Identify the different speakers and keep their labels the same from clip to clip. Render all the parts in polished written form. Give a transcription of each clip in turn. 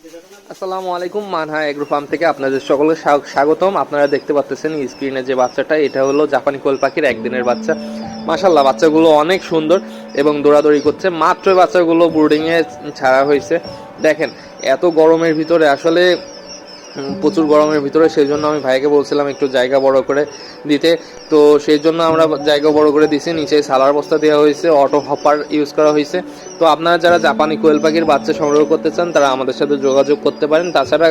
Speaker 1: আসসালামু আলাইকুম। Manha agro farm থেকে আপনাদের সকলকে স্বাগতম। আপনারা দেখতে পাচ্ছেন স্ক্রিনে যে বাচ্চাটা, এটা হলো জাপানি কোয়েল পাখির একদিনের বাচ্চা। মাশাআল্লাহ, বাচ্চাগুলো অনেক সুন্দর এবং দৌড়াদৌড়ি করছে। মাত্র বাচ্চাগুলো ব্রুডিংয়ে ছাড়া হয়েছে। দেখেন, এত গরমের ভিতরে আসলে প্রচুর গরমের ভিতরে, সেই জন্য আমি ভাইকে বলছিলাম একটু জায়গা বড় করে দিতে। তো সেই জন্য আমরা জায়গা বড় করে দিছি। নিচে সালার বস্তা দেওয়া হয়েছে, অটো হপার ইউজ করা হয়েছে। তো আপনারা যারা জাপানি কোয়েল পাখির বাচ্চা সংগ্রহ করতে চান তারা আমাদের সাথে যোগাযোগ করতে পারেন। তাছাড়া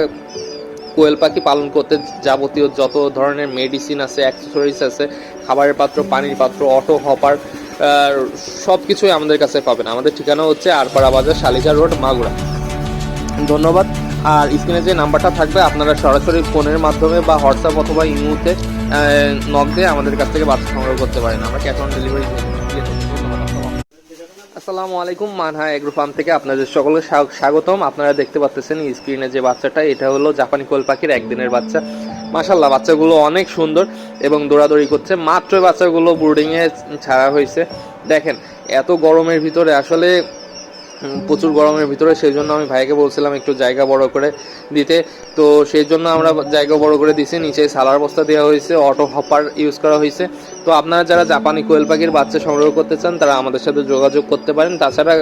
Speaker 1: কোয়েল পাখি পালন করতে যাবতীয় যত ধরনের মেডিসিন আছে, অ্যাক্সেসরিজ আছে, খাবারের পাত্র, পানির পাত্র, অটো হপার, সব কিছুই আমাদের কাছে পাবেন। আমাদের ঠিকানা হচ্ছে আরপাড়া বাজার, শালিজা রোড, মাগুরা। ধন্যবাদ। আর স্ক্রিনে যে নাম্বারটা থাকবে আপনারা সরাসরি ফোনের মাধ্যমে বা হোয়াটসঅ্যাপ অথবা ইমোতে নক দিয়ে আমাদের কাছ থেকে বাচ্চা সংগ্রহ করতে পারেন। আমরা ক্যাশ অন ডেলিভারি দিয়ে থাকি। ধন্যবাদ। আসসালামু আলাইকুম। মানহা এগ্রো ফার্ম থেকে আপনাদের সকলকে স্বাগতম। আপনারা দেখতে পাচ্ছেন স্ক্রিনে যে বাচ্চাটা, এটা হলো জাপানি কোয়েল পাখির একদিনের বাচ্চা। মাশাআল্লাহ, বাচ্চাগুলো অনেক সুন্দর এবং দৌড়াদৌড়ি করছে। মাত্র বাচ্চাগুলো ব্রুডিংয়ে ছাড়া হয়েছে। দেখেন, এত গরমের ভিতরে আসলে প্রচুর গরমের ভিতরে, সেই জন্য আমি ভাইকে বলছিলাম একটু জায়গা বড় করে দিতে। তো সেই জন্য আমরা জায়গা বড় করে দিছি। নিচে সালার বস্তা দেওয়া হয়েছে, অটো হপার ইউজ করা হয়েছে। তো আপনারা যারা জাপানি কোয়েল পাখির বাচ্চা সংগ্রহ করতে চান তারা আমাদের সাথে যোগাযোগ করতে পারেন। তাছাড়া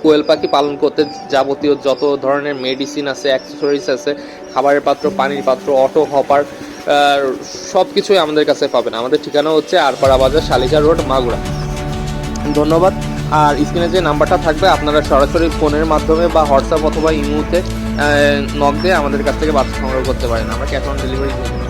Speaker 1: কোয়েল পাখি পালন করতে যাবতীয় যত ধরনের মেডিসিন আছে, অ্যাক্সেসরিজ আছে, খাবারের পাত্র, পানির পাত্র, অটো হপার, সব কিছুই আমাদের কাছে পাবেন। আমাদের ঠিকানা হচ্ছে আরপাড়া বাজার, শালিজা রোড, মাগুরা। ধন্যবাদ। আর স্ক্রিনে যে নাম্বারটা থাকবে আপনারা সরাসরি ফোনের মাধ্যমে বা হোয়াটসঅ্যাপ অথবা ইমোতে নক দিয়ে আমাদের কাছ থেকে বাচ্চা সংগ্রহ করতে পারেন। আমরা ক্যাশ অন ডেলিভারি দিই।